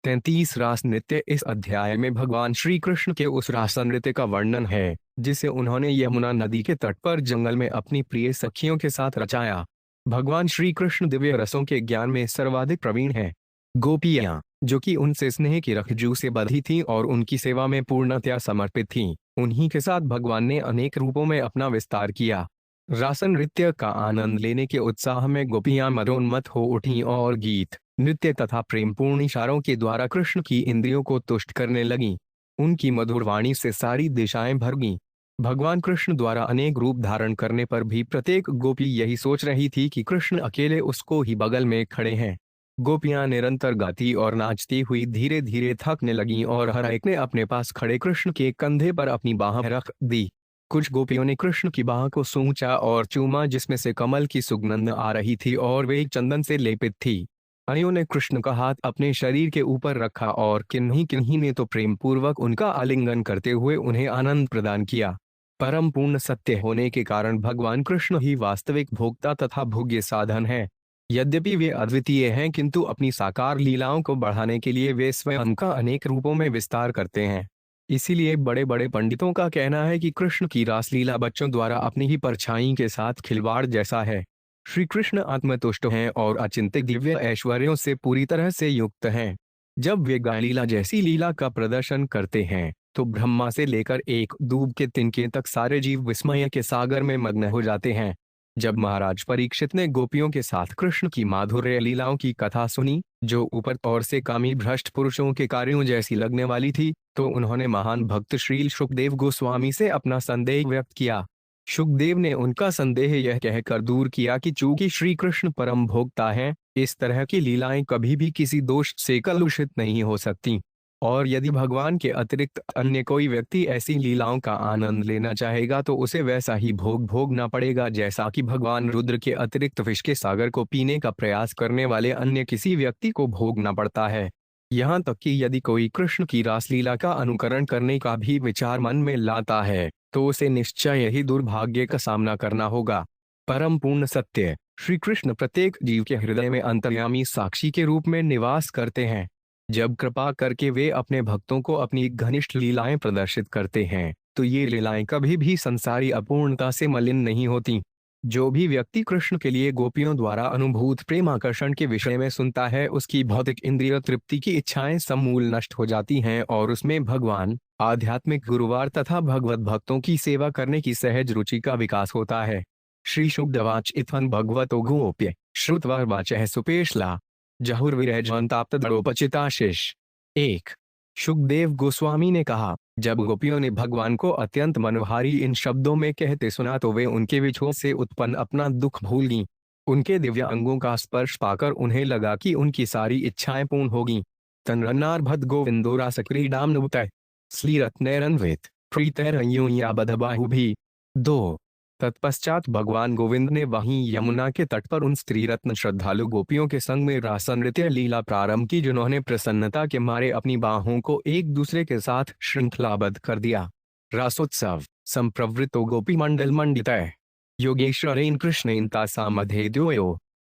33 रास नृत्य। इस अध्याय में भगवान श्री कृष्ण के उस रास नृत्य का वर्णन है जिसे उन्होंने यमुना नदी के तट पर जंगल में अपनी प्रिय सखियों के साथ रचाया। भगवान श्री कृष्ण दिव्य रसों के ज्ञान में सर्वाधिक प्रवीण हैं। गोपियां, जो कि उनसे स्नेह की रखजू से बंधी थीं और उनकी सेवा में पूर्णतया समर्पित थीं, उन्हीं के साथ भगवान ने अनेक रूपों में अपना विस्तार किया। रास नृत्य का आनंद लेने के उत्साह में गोपियां मदोन्मत्त हो उठीं और गीत, नृत्य तथा प्रेमपूर्ण इशारों के द्वारा कृष्ण की इंद्रियों को तुष्ट करने लगीं। उनकी मधुर वाणी से सारी दिशाएं भर गईं। भगवान कृष्ण द्वारा अनेक रूप धारण करने पर भी प्रत्येक गोपी यही सोच रही थी कि कृष्ण अकेले उसको ही बगल में खड़े हैं। गोपियां निरंतर गाती और नाचती हुई धीरे धीरे थकने लगीं और हर एक ने अपने पास खड़े कृष्ण के कंधे पर अपनी बाह रख दी। कुछ गोपियों ने कृष्ण की बाह को सूंचा और चूमा जिसमें से कमल की सुगंध आ रही थी और वे चंदन से लेपित थी। अन्यों ने कृष्ण का हाथ अपने शरीर के ऊपर रखा और किन्हीं किन्हीं ने तो प्रेम पूर्वक उनका आलिंगन करते हुए उन्हें आनंद प्रदान किया। परम पूर्ण सत्य होने के कारण भगवान कृष्ण ही वास्तविक भोक्ता तथा भोग्य साधन है। यद्यपि वे अद्वितीय हैं किंतु अपनी साकार लीलाओं को बढ़ाने के लिए वे स्वयं का अनेक रूपों में विस्तार करते हैं। इसीलिए बड़े बड़े पंडितों का कहना है कि कृष्ण की रासलीला बच्चों द्वारा अपनी ही परछाई के साथ खिलवाड़ जैसा है। श्री कृष्ण आत्मतुष्ट हैं और अचिंत्य दिव्य ऐश्वर्यों से पूरी तरह से युक्त हैं। जब वे गायलीला जैसी लीला का प्रदर्शन करते हैं तो ब्रह्मा से लेकर एक दूब के तिनके तक सारे जीव विस्मय के सागर में मग्न हो जाते हैं। जब महाराज परीक्षित ने गोपियों के साथ कृष्ण की माधुर्य लीलाओं की कथा सुनी, जो ऊपर और से कामी भ्रष्ट पुरुषों के कार्यों जैसी लगने वाली थी, तो उन्होंने महान भक्त श्रील शुकदेव गोस्वामी से अपना संदेह व्यक्त किया। शुकदेव ने उनका संदेह यह कहकर दूर किया कि चूंकि श्री कृष्ण परम भोक्ता हैं, इस तरह की लीलाएं कभी भी किसी दोष से कलुषित नहीं हो सकती, और यदि भगवान के अतिरिक्त अन्य कोई व्यक्ति ऐसी लीलाओं का आनंद लेना चाहेगा तो उसे वैसा ही भोग भोगना पड़ेगा जैसा कि भगवान रुद्र के अतिरिक्त विष के सागर को पीने का प्रयास करने वाले अन्य किसी व्यक्ति को भोगना पड़ता है। यहाँ तक कि यदि कोई कृष्ण की रासलीला का अनुकरण करने का भी विचार मन में लाता है तो उसे निश्चय ही दुर्भाग्य का सामना करना होगा। परम पूर्ण सत्य, श्री कृष्ण प्रत्येक जीव के हृदय में अंतर्यामी साक्षी के रूप में निवास करते हैं। जब कृपा करके वे अपने भक्तों को अपनी घनिष्ठ लीलाएं प्रदर्शित करते हैं तो ये लीलाएं कभी भी संसारी अपूर्णता से मलिन नहीं होती। जो भी व्यक्ति कृष्ण के लिए गोपियों द्वारा अनुभूत प्रेम आकर्षण के विषय में सुनता है उसकी भौतिक इंद्रिय तृप्ति की इच्छाएं समूल नष्ट हो जाती हैं और उसमें भगवान, आध्यात्मिक गुरुवार तथा भगवत भक्तों की सेवा करने की सहज रुचि का विकास होता है। श्री शुकदवाच इत्थं भगवतो गोप्य श्रुतवा वाचः सुपेशला जहुर्विरहजन्ताप्त दड़ोपचिताशिष। 1। शुकदेव गोस्वामी ने कहा, जब गोपियों ने भगवान को अत्यंत मनोहारी इन शब्दों में कहते सुना तो वे उनके विछोह से उत्पन्न अपना दुख भूल गईं। उनके दिव्य अंगों का स्पर्श पाकर उन्हें लगा कि उनकी सारी इच्छाएं पूर्ण होगी। तन्रन्नार्भद गोविंदोरा सक्रीडाम नुबतः श्लीरत्नैरन्वित प्रीतैरयूयाबधबाहुभिः। 2। तत्पश्चात भगवान गोविंद ने वहीं यमुना के तट पर उन स्त्री रत्न श्रद्धालु गोपियों के संग में रास नृत्य लीला प्रारंभ की जिन्होंने प्रसन्नता के मारे अपनी बाहों को एक दूसरे के साथ श्रृंखलाबद्ध कर दिया। रासोत्सव संप्रवृत्तो गोपी मंडल मंडितः योगेश्वरेण कृष्णेन तासाम मध्येद्वयो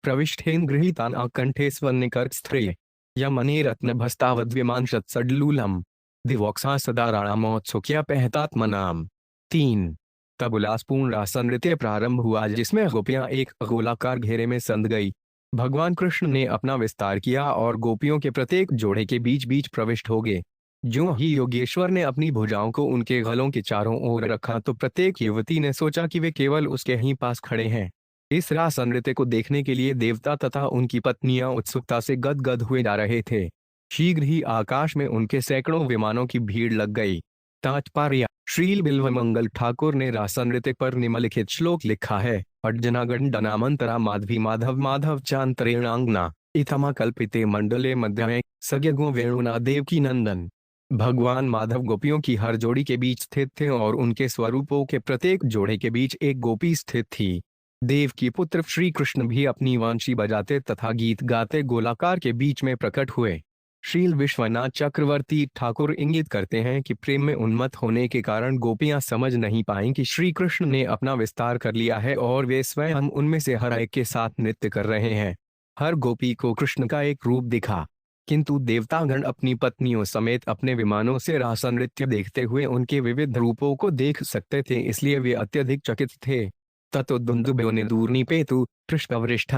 प्रविष्टेन गृहीतान आकंठे स्वर्णिकरस्त्रे यमने रत्नभस्तावद्व्यमांशत सडलूलम दिवोक्सा सदा राणामोत्सुक्या पहतात्मनाम। 3। तब उल्लासपूर्ण रास नृत्य प्रारंभ हुआ जिसमें गोपियां एक गोलाकार घेरे में संध गई। भगवान कृष्ण ने अपना विस्तार किया और गोपियों के प्रत्येक जोड़े के बीच बीच प्रविष्ट हो गए। जो ही योगेश्वर ने अपनी भुजाओं को उनके गलों के चारों ओर रखा तो प्रत्येक युवती ने सोचा कि वे केवल उसके ही पास खड़े हैं। इस रास नृत्य को देखने के लिए देवता तथा उनकी पत्नियां उत्सुकता से गदगद हुए जा रहे थे। शीघ्र ही आकाश में उनके सैकड़ों विमानों की भीड़ लग गई। तात्पर्य, श्रील बिल्वमंगल ठाकुर ने रास नृत्य पर निम्नलिखित श्लोक लिखा है। अड्जनागंडनामंतरा माधवी माधव माधव चांतरेणांगना इथमा कल्पिते मंडले मध्य सज्ञो वेणुना देवकी नंदन। भगवान माधव गोपियों की हर जोड़ी के बीच स्थित थे और उनके स्वरूपों के प्रत्येक जोड़े के बीच एक गोपी स्थित थी। देव की पुत्र श्री कृष्ण भी अपनी वांशी बजाते तथा गीत गाते गोलाकार के बीच में प्रकट हुए। श्रील विश्वनाथ चक्रवर्ती ठाकुर इंगित करते हैं कि प्रेम में उन्मत्त होने के कारण गोपियां समझ नहीं पाईं कि श्री कृष्ण ने अपना विस्तार कर लिया है और वे स्वयं उनमें से हर एक के साथ नृत्य कर रहे हैं। हर गोपी को कृष्ण का एक रूप दिखा। किंतु देवतागण अपनी पत्नियों समेत अपने विमानों से रास नृत्य देखते हुए उनके विविध रूपों को देख सकते थे, इसलिए वे अत्यधिक चकित थे। ततो दुंदुभ्यो ने दूर्निपेतु कृष्णवृष्ठ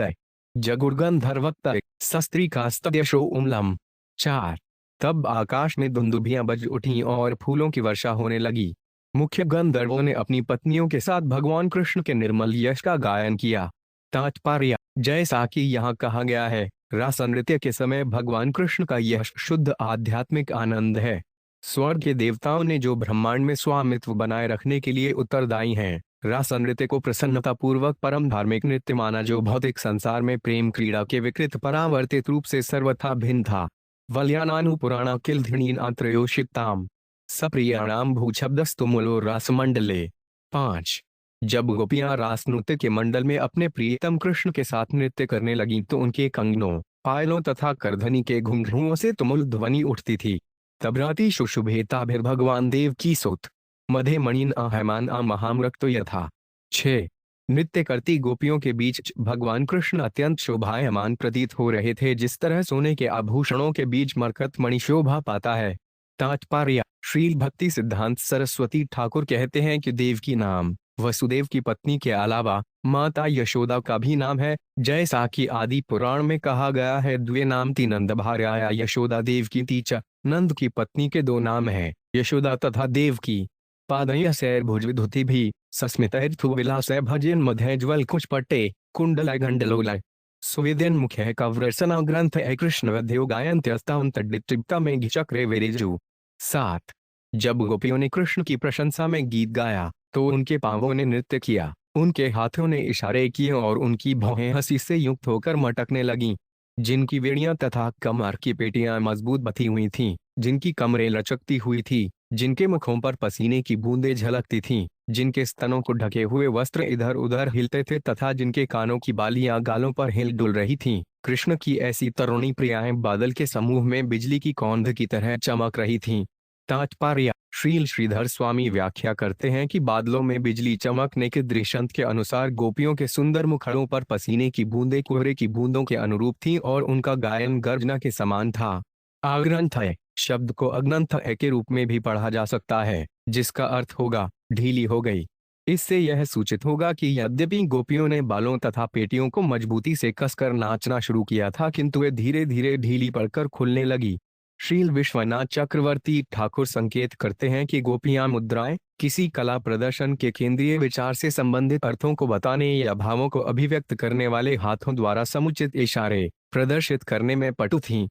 जगुर्गंधर्वक्त सस्त्रीकास्तद्यशो उमलम। 4। तब आकाश में दुंदुभियां बज उठी और फूलों की वर्षा होने लगी। मुख्य गंधर्वों ने अपनी पत्नियों के साथ भगवान कृष्ण के निर्मल यश का गायन किया। तात्पर्य, जैसा कि यहाँ कहा गया है, रास नृत्य के समय भगवान कृष्ण का यश शुद्ध आध्यात्मिक आनंद है। स्वर्ग के देवताओं ने जो ब्रह्मांड में स्वामित्व बनाए रखने के लिए उत्तरदायी हैं, रास नृत्य को प्रसन्नता पूर्वक परम धार्मिक नृत्य माना, जो भौतिक संसार में प्रेम क्रीड़ा के विकृत परावर्तित रूप से सर्वथा भिन्न था। वल्यानानुपुराणा किल्धिणीनात्रयोषिताम सप्रियाणाम भूशब्दस्तु मूलो रासमंडले। 5। जब गोपियां रास नृत्य के मंडल में अपने प्रियतम कृष्ण के साथ नृत्य करने लगीं तो उनके कंगनों, पायलों तथा करधनी के घुंघरुओं से तुमुल ध्वनि उठती थी। तब राति शुशुभेताभिर्भगवान देव की सुत मधे मणिन आहमान महामृक्तो यथा। 6। नृत्य करती गोपियों के बीच भगवान कृष्ण अत्यंत शोभायमान प्रतीत हो रहे थे, जिस तरह सोने के आभूषणों के बीच मरकत मणि शोभा पाता है। तात्पर्य, श्रील भक्ति सिद्धांत सरस्वती ठाकुर कहते हैं कि देवकी नाम वसुदेव की पत्नी के अलावा माता यशोदा का भी नाम है, जैसा कि आदि पुराण में कहा गया है, द्वे नाम ती नंद भार्या यशोदा देवकी तीच। नंद की पत्नी के 2 नाम हैं, यशोदा तथा देवकी। पादय सैर भुजविधुति भी सस्मितैर्थु विलास भजन मध्यज्वल कुचपट्टे कुंडल गंडलोलय सुवेदन मुख्य कव्रसना ग्रंथ है कृष्ण वध्यो गायन्त्यस्तावंतडिप्ता में चक्रे विरिजु। 7। जब गोपियों ने कृष्ण की प्रशंसा में गीत गाया तो उनके पांवों ने नृत्य किया, उनके हाथों ने इशारे किए और उनकी भौहें हंसी से युक्त होकर मटकने लगीं। जिनकी वेड़ियां तथा कमर की पेटियां मजबूत बंधी हुई थीं, जिनकी कमरें लचकती हुई थी, जिनके मुखों पर पसीने की बूंदें झलकती थीं, जिनके स्तनों को ढके हुए वस्त्र इधर उधर हिलते थे तथा जिनके कानों की बालियां गालों पर हिल डुल रही थीं, कृष्ण की ऐसी तरुणी प्रियाएं बादल के समूह में बिजली की कौंध की तरह चमक रही थीं। तात्पर्य, श्रील श्रीधर स्वामी व्याख्या करते हैं कि बादलों में बिजली चमकने के दृष्टांत के अनुसार गोपियों के सुंदर मुखड़ों पर पसीने की बूंदें कोहरे की बूंदों के अनुरूप थीं और उनका गायन गर्जना के समान था। आग्रंथ है शब्द को अग्नंथ है के रूप में भी पढ़ा जा सकता है, जिसका अर्थ होगा ढीली हो गई। इससे यह सूचित होगा कि यद्यपि गोपियों ने बालों तथा पेटियों को मजबूती से कसकर नाचना शुरू किया था, किंतु वे धीरे धीरे ढीली पड़कर खुलने लगी। श्रील विश्वनाथ चक्रवर्ती ठाकुर संकेत करते हैं कि गोपियां मुद्राएं किसी कला प्रदर्शन के केंद्रीय विचार से संबंधित अर्थों को बताने या भावों को अभिव्यक्त करने वाले हाथों द्वारा समुचित इशारे प्रदर्शित करने में पटु थीं।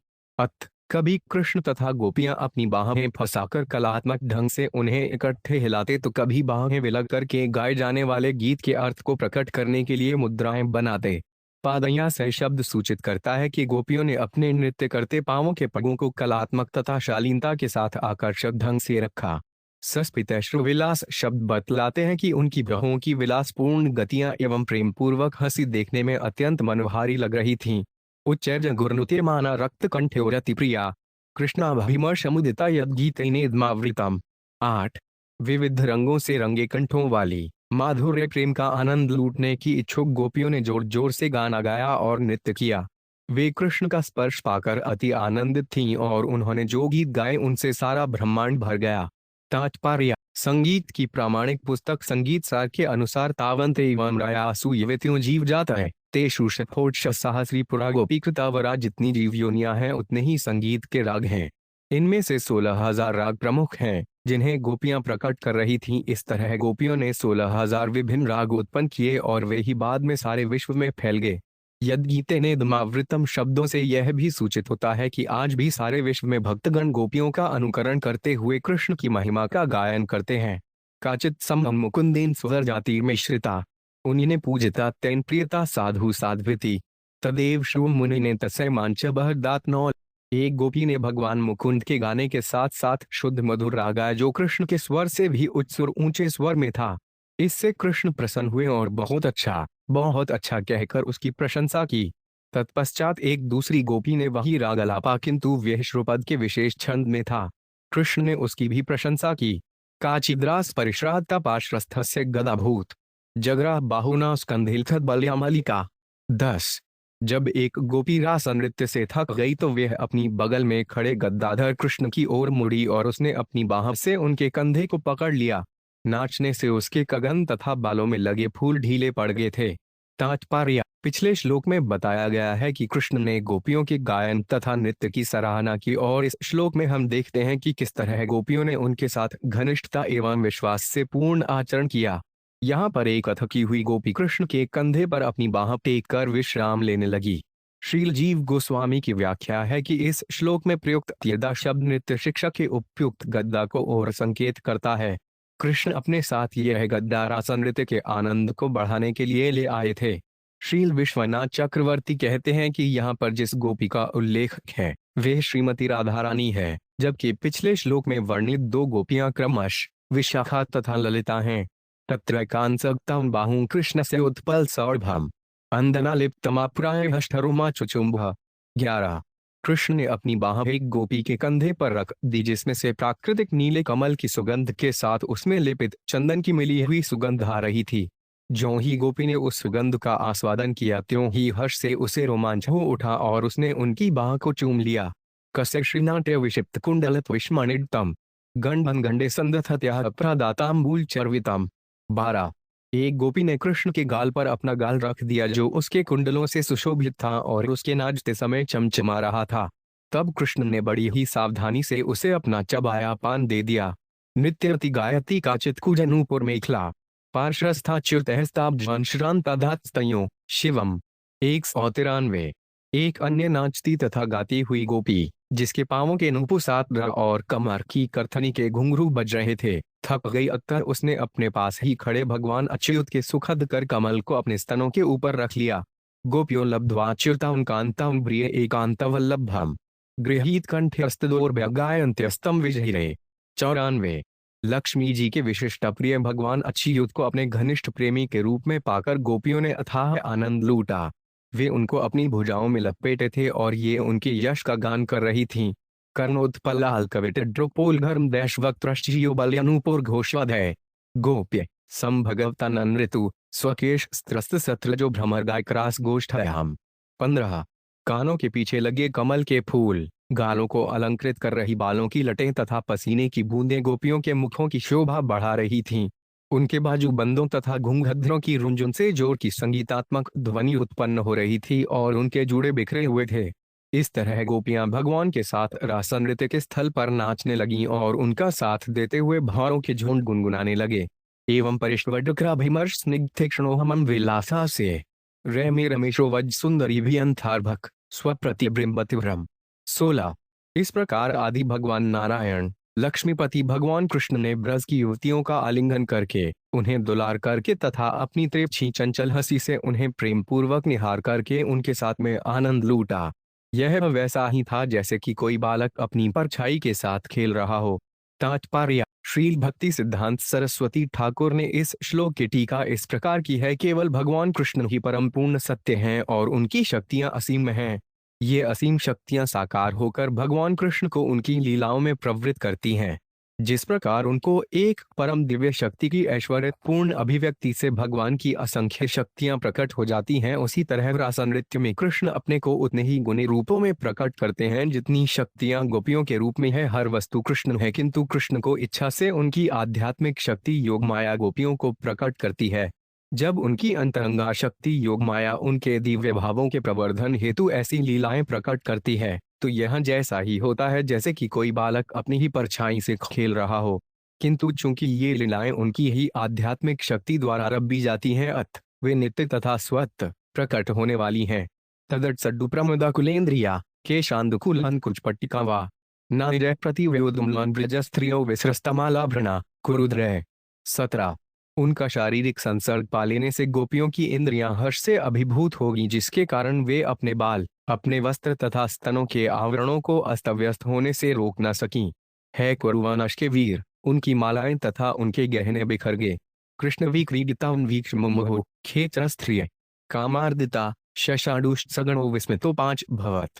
कभी कृष्ण तथा गोपियां अपनी बाहें फंसाकर कलात्मक ढंग से उन्हें इकट्ठे हिलाते तो कभी बाहें विलग करके गाए जाने वाले गीत के अर्थ को प्रकट करने के लिए मुद्राएं बनाते। पादया से शब्द सूचित करता है कि गोपियों ने अपने नृत्य करते पांवों के पगों को कलात्मक तथा शालीनता के साथ आकर्षक ढंग से रखा। सस्पितैश्रु विलास शब्द बतलाते हैं कि उनकी बाहों की विलासपूर्ण गतियां एवं प्रेम पूर्वक हंसी देखने में अत्यंत मनोहारी लग रही थीं। उच्चैर्ज गुरुनुतीयमाना रक्त कंठ्योरति प्रिया कृष्णाभिमर्शमुदिता यद्गीतेनेद्मावृतम। 8। विविध रंगों से रंगे कंठों वाली माधुर्य प्रेम का आनंद लूटने की इच्छुक गोपियों ने जोर जोर से गाना गाया और नृत्य किया। वे कृष्ण का स्पर्श पाकर अति आनंदित थीं और उन्होंने जो गीत गाए उनसे सारा ब्रह्मांड भर गया। तात्पर्य, संगीत की प्रामाणिक पुस्तक संगीत सार के अनुसार तावंत एवं रायासु युवतियों जीव जाता है तेषु शतोत्स सहस्री पुरा गोपीकृतावरा। जितनी जीव योनियां हैं उतने ही संगीत के राग हैं। इनमें से 16,000 राग प्रमुख हैं जिन्हें गोपियां प्रकट कर रही थीं। इस तरह गोपियों ने 16,000 विभिन्न राग उत्पन्न किए और वे ही बाद में सारे विश्व में फैल गए। यद्गीतेनेदमावृतम शब्दों से यह भी सूचित होता है कि आज भी सारे विश्व में भक्तगण गोपियों का अनुकरण करते हुए कृष्ण की महिमा का गायन करते हैं। काचित सम मुकुंदेन स्वर जाति मिश्रिता उन्हीं पूजिता तेन प्रियता साधु साध्विति तदेव श्रुव मुनि ने तस्य मांच बहदात नौ। एक गोपी ने भगवान मुकुंद के गाने के साथ साथ शुद्ध मधुर राग गाया जो कृष्ण के स्वर से भी उच्च सुर ऊंचे स्वर में था। इससे कृष्ण प्रसन्न हुए और बहुत अच्छा कहकर उसकी प्रशंसा की। तत्पश्चात एक दूसरी गोपी ने वही राग अलापा, किंतु वह श्रुपद के विशेष छंद में था। कृष्ण ने उसकी भी प्रशंसा की। काचिद्रास परिश्राद्ता पार्श्वस्थस्य गदाभूत जगरा बाहुना स्कंधिलथद बल्यामलिका। 10। जब एक गोपी रास नृत्य से थक गई तो वह अपनी बगल में खड़े गद्दाधर कृष्ण की ओर मुड़ी और उसने अपनी बाह से उनके कंधे को पकड़ लिया। नाचने से उसके कगन तथा बालों में लगे फूल ढीले पड़ गए थे। तात्पर्य: पिछले श्लोक में बताया गया है कि कृष्ण ने गोपियों के गायन तथा नृत्य की सराहना की और इस श्लोक में हम देखते हैं कि किस तरह गोपियों ने उनके साथ घनिष्ठता एवं विश्वास से पूर्ण आचरण किया। यहाँ पर एक अथकी हुई गोपी कृष्ण के कंधे पर अपनी बाह टेक कर विश्राम लेने लगी। श्रील जीव गोस्वामी की व्याख्या है कि इस श्लोक में प्रयुक्त यदा शब्द नृत्य शिक्षा के उपयुक्त गद्दा को और संकेत करता है। कृष्ण अपने साथ यह गद्दा रास नृत्य के आनंद को बढ़ाने के लिए ले आए थे। श्रील विश्वनाथ चक्रवर्ती कहते हैं कि यहाँ पर जिस गोपी का उल्लेख है वे श्रीमती राधा रानी है, जबकि पिछले श्लोक में वर्णित दो गोपियां क्रमश विशाखा तथा ललिता हैं। तत्र कांसक्तं बाहुं कृष्णस्य उत्पल सौरभम अंदनालिप्तमाप्रायष्ठरुमा चुचुम्भ। 11। कृष्ण ने अपनी बाह एक गोपी के कंधे पर रख दी जिसमें से प्राकृतिक नीले कमल की सुगंध के साथ उसमें लेपित चंदन की मिली हुई सुगंध आ रही थी। ज्यों ही गोपी ने उस सुगंध का आस्वादन किया त्यों ही हर्ष से उसे रोमांच हो उठा और उसने उनकी बाह को चूम लिया। कस्य श्रीनाट्य विक्षिप्त कुंडलत विष्मणितम गंडन गंडे संदथत्या प्रदातांबूल चर्वितम। 12। एक गोपी ने कृष्ण के गाल पर अपना गाल रख दिया जो उसके कुंडलों से सुशोभित था और उसके नाचते समय चमचमा रहा था। तब कृष्ण ने बड़ी ही सावधानी से उसे अपना चबाया पान दे दिया। नृत्यति गायति काचित कुजनूपुर मेखला पार्श्वस्थाच्युतहस्ताब्जवंश्रांताधात्स्तयो शिवम। 193। एक अन्य नाचती तथा गाती हुई गोपी जिसके पांवों के नूपुर सात और कमर की करथनी के घुंघरू बज रहे थे थक गई अतः उसने अपने पास ही खड़े भगवान अच्युत के सुखद कर कमल को अपने स्तनों के ऊपर रख लिया। गोप्यो लब्ध्वाच्युतां कांतां प्रिय एकांतवल्लभम गृहीत कंठ्यस्तदोर्भ्यगायन्त्यस्तम विजहिरे। 94। लक्ष्मी जी के विशिष्ट प्रिय भगवान अच्युत को अपने घनिष्ठ प्रेमी के रूप में पाकर गोपियों ने अथाह आनंद लूटा। वे उनको अपनी भुजाओं में लपेटे थे और ये उनके यश का गान कर रही थीं। कर्णोत्पलाल कविट ड्रोपोल घर्म दैश वक्त्रश्चियो बल्यनूपुर घोषवधय गोप्य संभगवतन ऋतु स्वकेश स्त्रस्त सत्रजो भ्रमर गायक्रास गोष्ठयाम। 15। कानों के पीछे लगे कमल के फूल, गालों को अलंकृत कर रही बालों की लटें तथा पसीने की बूंदें गोपियों के मुखों की शोभा बढ़ा रही थीं। उनके बाजू बंदों तथा घुंघद्रों की रुंझुन से जोर की संगीतात्मक ध्वनि उत्पन्न हो रही थी और उनके जूड़े बिखरे हुए थे। इस तरह गोपियां भगवान के साथ रास नृत्य के स्थल पर नाचने लगीं और उनका साथ देते हुए भावों के झुंड गुनगुनाने लगे। एवं परिष्वड्राभिमर्श स्निग्धेक्षणोहमं विलासा से रेमे रमेशो वज सुंदरी भी अंथार्भक स्वप्रतिबिंबतिव्रम। 16। इस प्रकार आदि भगवान नारायण लक्ष्मीपति भगवान कृष्ण ने ब्रज की युवतियों का आलिंगन करके उन्हें दुलार करके तथा अपनी तिरछी चंचल हंसी से उन्हें प्रेम पूर्वक निहार करके उनके साथ में आनंद लूटा। यह वैसा ही था जैसे कि कोई बालक अपनी परछाई के साथ खेल रहा हो। तात्पर्य: श्रील भक्ति सिद्धांत सरस्वती ठाकुर ने इस श्लोक की टीका इस प्रकार की है, केवल भगवान कृष्ण ही परम पूर्ण सत्य हैं और उनकी शक्तियां असीम हैं। ये असीम शक्तियां साकार होकर भगवान कृष्ण को उनकी लीलाओं में प्रवृत्त करती हैं। जिस प्रकार उनको एक परम दिव्य शक्ति की ऐश्वर्य पूर्ण अभिव्यक्ति से भगवान की असंख्य शक्तियां प्रकट हो जाती हैं, उसी तरह रास नृत्य में कृष्ण अपने को उतने ही गुणी रूपों में प्रकट करते हैं जितनी शक्तियां गोपियों के रूप में है। हर वस्तु कृष्ण है किंतु कृष्ण को इच्छा से उनकी आध्यात्मिक शक्ति योग माया गोपियों को प्रकट करती है। जब उनकी अंतरंगा शक्ति योग माया उनके दिव्य भावों के प्रवर्धन हेतु ऐसी लीलाएं प्रकट करती है तो यह जैसा ही होता है जैसे कि कोई बालक अपनी ही परछाई से खेल रहा हो, किंतु चूंकि ये लीलाएं उनकी ही आध्यात्मिक शक्ति द्वारा रबी जाती हैं अत वे नित्य तथा स्वत प्रकट होने वाली हैं। तदट सड्डु प्रमुदा कुलेन्द्रिया के शांदुकुलन कुछ पट्टिका वा नानिजय प्रतिव्योदुम्लान ब्रज स्त्रियो विसृष्टमालाभृणा कुरुद्रय। 17। उनका शारीरिक संसर्ग पा लेने से गोपियों की इंद्रियां हर्ष से अभिभूत होगी जिसके कारण वे अपने बाल अपने वस्त्र तथा स्तनों के आवरणों को अस्त व्यस्त होने से रोक न सकीं। है कुरुवंश के वीर, उनकी मालाएं तथा उनके गहने बिखर गए। कृष्ण विक्रीडिता वीक्ष मुमुहु खेचरस्त्रिय कामार्दिता शशाडुष्ट सगणो विस्मितो 5 भवत।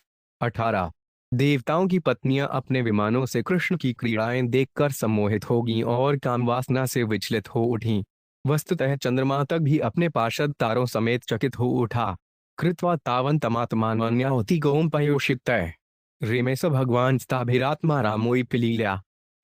18। देवताओं की पत्नियां अपने विमानों से कृष्ण की क्रीड़ाएं देखकर सम्मोहित होगी और कामवासना से विचलित हो उठी। वस्तुतः चंद्रमा तक भी अपने पार्षद तारों समेत चकित हो उठा। कृत्वा तावन्तमात्मान्याहुति गौम पयोषितः रेमेश भगवान स्थाभिरात्मा रामोई पिलीला।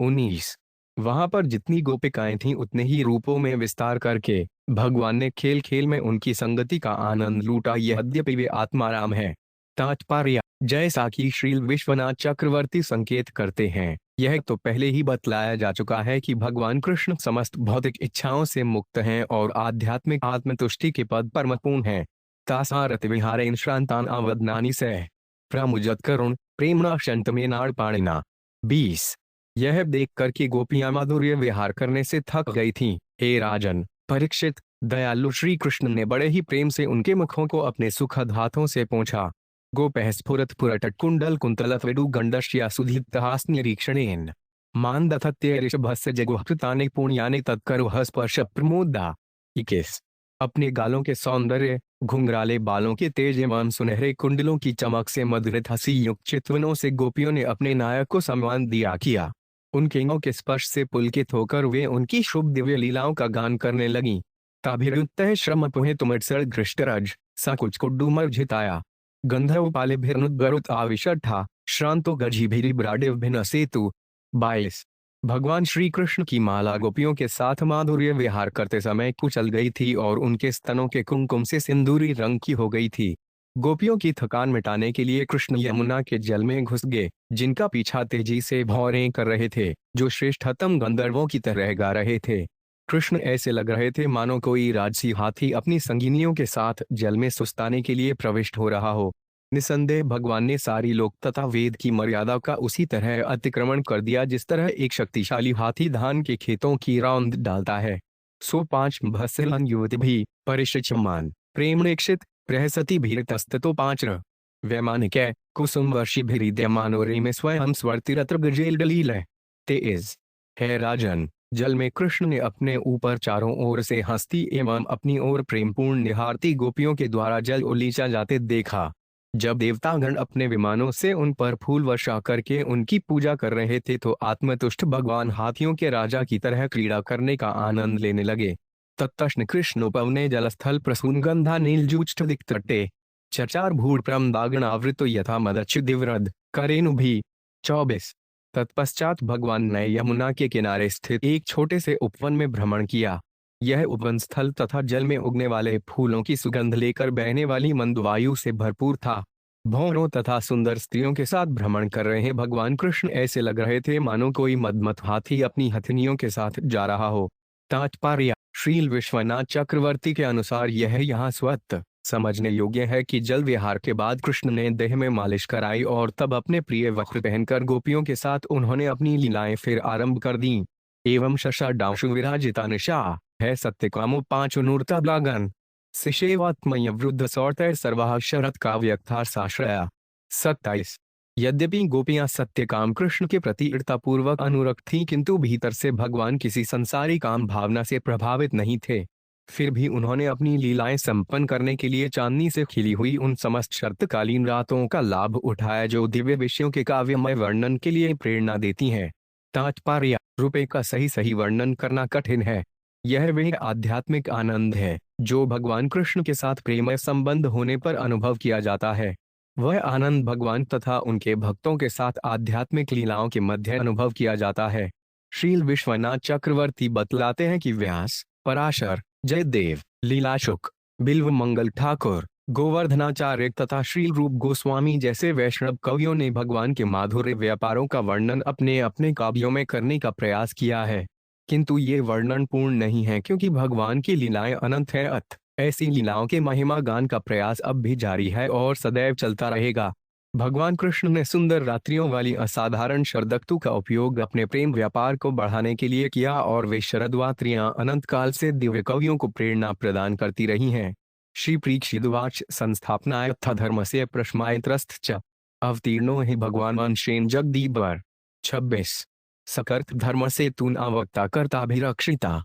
19। वहां पर जितनी गोपिकाएं थीं उतने ही रूपों में विस्तार करके भगवान ने खेल खेल में उनकी संगति का आनंद लूटा, यद्यपि वे आत्माराम है। तात्पर्य: जैसा कि श्रील विश्वनाथ चक्रवर्ती संकेत करते हैं, यह तो पहले ही बतलाया जा चुका है कि भगवान कृष्ण समस्त भौतिक इच्छाओं से मुक्त हैं और आध्यात्मिक आत्मतुष्टि के पद पर मपूर्ण हैं। तासारत विहारेण श्रांतान अवदनानि सह प्रमुजत करुण प्रेमणा शंतमे नाड़ पाणिना। 20। यह देखकर कि गोपियां माधुर्य विहार करने से थक गई थीं, हे राजन परीक्षित, दयालु श्री कृष्ण ने बड़े ही प्रेम से उनके मुखों को अपने सुखद हाथों से पोंछा। गोपः स्फुरत पुरटट कुंडल कुंतलत विडु गंडश्या सुधीप्तहास्निरीक्षणेन मानदथत्य ऋषभस्य जगुहृतानि पुण्यानि तत्करुह स्पर्श प्रमोदा। 21। अपने गालों के सौंदर्य, घुंघराले बालों के तेज एवं सुनहरे कुंडलों की चमक से मधुरित हंसी युक्त चितवनों से गोपियों ने अपने नायक को सम्मान दिया किया। उनके अंगों के स्पर्श से पुलकित होकर वे उनकी शुभ दिव्य लीलाओं का गान करने लगीं। ताभिरुत्तः श्रम पुहे तुमृत्सर घृष्टरज सकुच कुड्डूमर झिताया गंधर्व पाले भिर्नुद्गरुत आविशठा श्रांतो गजीभिरी ब्राडिव भिन्न सेतु। 22। भगवान श्री कृष्ण की माला गोपियों के साथ माधुर्य विहार करते समय कुचल गई थी और उनके स्तनों के कुमकुम से सिंदूरी रंग की हो गई थी। गोपियों की थकान मिटाने के लिए कृष्ण यमुना के जल में घुस गए, जिनका पीछा तेजी से भौरें कर रहे थे, जो श्रेष्ठतम गंधर्वों की तरह गा रहे थे। कृष्ण ऐसे लग रहे थे मानो कोई राजसी हाथी अपनी संगिनियों के साथ जल में सुस्ताने के लिए प्रविष्ट हो रहा हो। निसंदेह भगवान ने सारी लोक तथा वेद की मर्यादा का उसी तरह अतिक्रमण कर दिया जिस तरह एक शक्तिशाली हाथी धान के खेतों की रौंद डालता है। सो 5 भस्सन युवति भी परिशिचमान प्रेमणेक्षित प्रहसति भीरतस्ततो 5 वैमानिक कुसुम वर्षि भीरिद्यमानो रेमे स्वयं स्वर्तिरत्र गजेल डलील। 23। है राजन, जल में कृष्ण ने अपने ऊपर चारों ओर से हंसती एवं अपनी ओर प्रेमपूर्ण निहारती गोपियों के द्वारा जल उलीचा जाते देखा। जब देवतागण अपने विमानों से उन पर फूल वर्षा करके उनकी पूजा कर रहे थे तो आत्मतुष्ट भगवान हाथियों के राजा की तरह क्रीड़ा करने का आनंद लेने लगे। तत्तष्ण कृष्णोपवने जलस्थल प्रसूनगंधा नीलजूष्ट दिक्तटे चचार भूप्रम दागणावृतो यथा मदच्युदिव्रद करेनु भी। 24। तत्पश्चात भगवान ने यमुना के किनारे स्थित एक छोटे से उपवन में भ्रमण किया। यह उपवन स्थल तथा जल में उगने वाले फूलों की सुगंध लेकर बहने वाली मंद वायु से भरपूर था। भौरों तथा सुंदर स्त्रियों के साथ भ्रमण कर रहे भगवान कृष्ण ऐसे लग रहे थे मानो कोई मदमत हाथी अपनी हथिनियों के साथ जा रहा हो। तात्पर्य: श्रील विश्वनाथ चक्रवर्ती के अनुसार यह यहाँ स्वतः समझने योग्य है कि जल विहार के बाद कृष्ण ने देह में मालिश कराई और तब अपने प्रिय वस्त्र पहनकर गोपियों के साथ उन्होंने अपनी लीलाएं फिर आरंभ कर दी। एवं शशाडांशु विराजिता निशा है सत्यकामो 5 नूरता ब्लागन शिशेवात्मय वृद्ध सौर्तैर सर्वाह शरत काव्यक्था साश्रया। 27। यद्यपि गोपियां सत्यकाम कृष्ण के प्रति ईर्ष्यापूर्वक अनुरक्त थीं किंतु भीतर से भगवान किसी संसारी काम भावना से प्रभावित नहीं थे। फिर भी उन्होंने अपनी लीलाएं संपन्न करने के लिए चांदनी से खिली हुई उन समस्त शरतकालीन रातों का लाभ उठाया जो दिव्य विषयों के काव्यमय वर्णन के लिए प्रेरणा देती हैं। तात्पर्य: रूपे का सही सही वर्णन करना कठिन है। यह वह आध्यात्मिक आनंद है जो भगवान कृष्ण के साथ प्रेमय संबंध होने पर अनुभव किया जाता है। वह आनंद भगवान तथा उनके भक्तों के साथ आध्यात्मिक लीलाओं के मध्य अनुभव किया जाता है। श्रील विश्वनाथ चक्रवर्ती बतलाते हैं कि व्यास, पराशर, जयदेव, लीलाशुक, बिल्व मंगल ठाकुर, गोवर्धनाचार्य तथा श्रील रूप गोस्वामी जैसे वैष्णव कवियों ने भगवान के माधुर्य व्यापारों का वर्णन अपने अपने काव्यों में करने का प्रयास किया है, किंतु ये वर्णन पूर्ण नहीं है क्योंकि भगवान की लीलाएं अनंत है। ऐसी लीलाओं के महिमा गान का प्रयास अब भी जारी है और सदैव चलता रहेगा। भगवान कृष्ण ने सुंदर रात्रियों वाली असाधारण शरदक्तु का उपयोग अपने प्रेम व्यापार को बढ़ाने के लिए किया और वे शरदरात्रियां अनंत काल से दिव्य कवियों को प्रेरणा प्रदान करती रही हैं। श्री परीक्षिद्वाच संस्थापनायथ धर्मस्य प्रश्मायत्रस्थ च अवतीर्णो हि भगवान अंशेन जगदीबर। 26। सकर्त धर्म से तून आवक्ता कर्ताभिरक्षिता